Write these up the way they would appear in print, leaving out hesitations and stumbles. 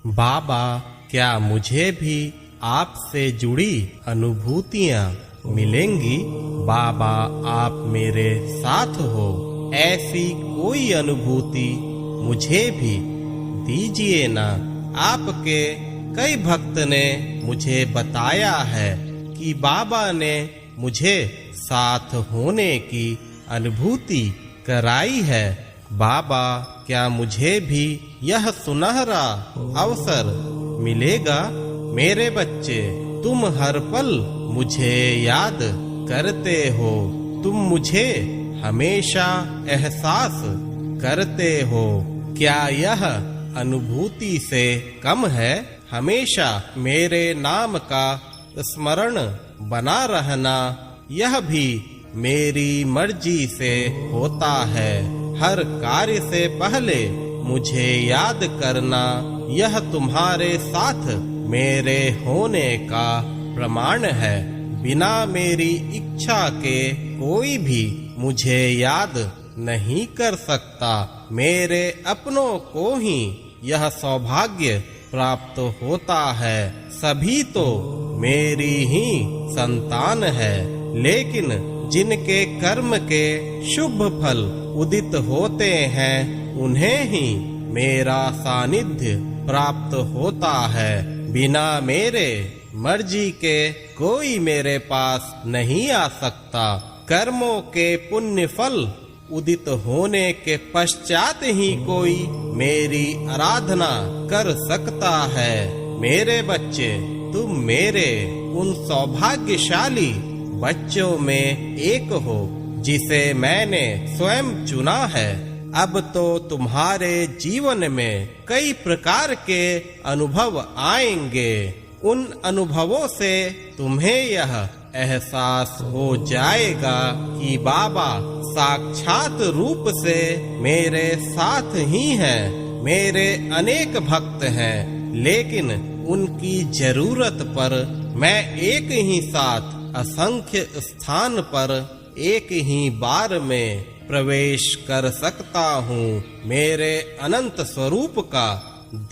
बाबा, क्या मुझे भी आपसे जुड़ी अनुभूतियाँ मिलेंगी? बाबा, आप मेरे साथ हो, ऐसी कोई अनुभूति मुझे भी दीजिए ना। आपके कई भक्त ने मुझे बताया है कि बाबा ने मुझे साथ होने की अनुभूति कराई है। बाबा, क्या मुझे भी यह सुनहरा अवसर मिलेगा? मेरे बच्चे, तुम हर पल मुझे याद करते हो, तुम मुझे हमेशा एहसास करते हो। क्या यह अनुभूति से कम है? हमेशा मेरे नाम का स्मरण बना रहना, यह भी मेरी मर्जी से होता है। हर कार्य से पहले मुझे याद करना, यह तुम्हारे साथ मेरे होने का प्रमाण है। बिना मेरी इच्छा के कोई भी मुझे याद नहीं कर सकता। मेरे अपनों को ही यह सौभाग्य प्राप्त होता है। सभी तो मेरी ही संतान है, लेकिन जिनके कर्म के शुभ फल उदित होते हैं, उन्हें ही मेरा सानिध्य प्राप्त होता है। बिना मेरे मर्जी के कोई मेरे पास नहीं आ सकता। कर्मों के पुण्य फल उदित होने के पश्चात ही कोई मेरी आराधना कर सकता है। मेरे बच्चे, तुम मेरे उन सौभाग्यशाली बच्चों में एक हो जिसे मैंने स्वयं चुना है। अब तो तुम्हारे जीवन में कई प्रकार के अनुभव आएंगे। उन अनुभवों से तुम्हें यह एहसास हो जाएगा कि बाबा साक्षात रूप से मेरे साथ ही हैं। मेरे अनेक भक्त हैं, लेकिन उनकी जरूरत पर मैं एक ही साथ असंख्य स्थान पर एक ही बार में प्रवेश कर सकता हूँ। मेरे अनंत स्वरूप का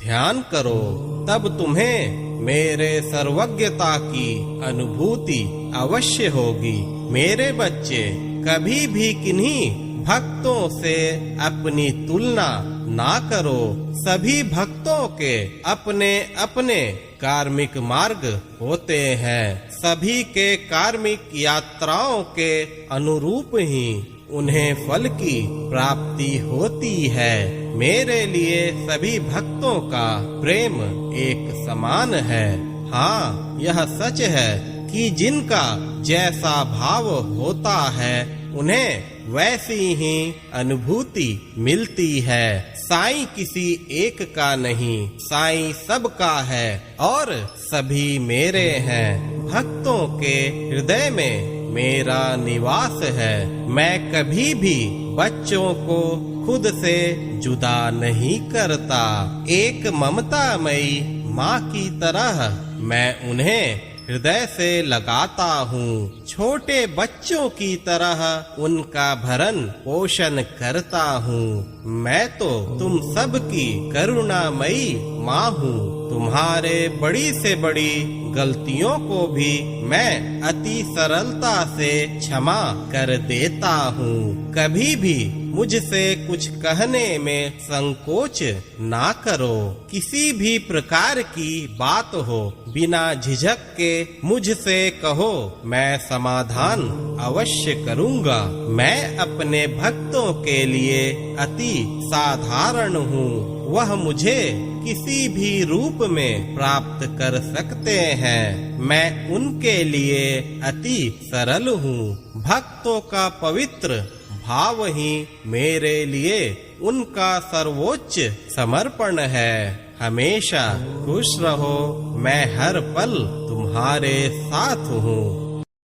ध्यान करो, तब तुम्हें मेरे सर्वज्ञता की अनुभूति अवश्य होगी। मेरे बच्चे, कभी भी किन्हीं भक्तों से अपनी तुलना ना करो। सभी भक्तों के अपने अपने कार्मिक मार्ग होते हैं। सभी के कार्मिक यात्राओं के अनुरूप ही उन्हें फल की प्राप्ति होती है। मेरे लिए सभी भक्तों का प्रेम एक समान है। हाँ, यह सच है कि जिनका जैसा भाव होता है, उन्हें वैसी ही अनुभूति मिलती है। साईं किसी एक का नहीं, साईं सबका है और सभी मेरे हैं। भक्तों के हृदय में मेरा निवास है। मैं कभी भी बच्चों को खुद से जुदा नहीं करता। एक ममतामयी माँ की तरह मैं उन्हें हृदय से लगाता हूँ। छोटे बच्चों की तरह उनका भरण पोषण करता हूँ। मैं तो तुम सबकी करुणामयी माँ हूँ। तुम्हारे बड़ी से बड़ी गलतियों को भी मैं अति सरलता से क्षमा कर देता हूँ। कभी भी मुझसे कुछ कहने में संकोच ना करो। किसी भी प्रकार की बात हो, बिना झिझक के मुझसे कहो, मैं समाधान अवश्य करूँगा। मैं अपने भक्तों के लिए अति साधारण हूँ। वह मुझे किसी भी रूप में प्राप्त कर सकते हैं। मैं उनके लिए अति सरल हूँ। भक्तों का पवित्र भाव ही मेरे लिए उनका सर्वोच्च समर्पण है। हमेशा खुश रहो, मैं हर पल तुम्हारे साथ हूँ।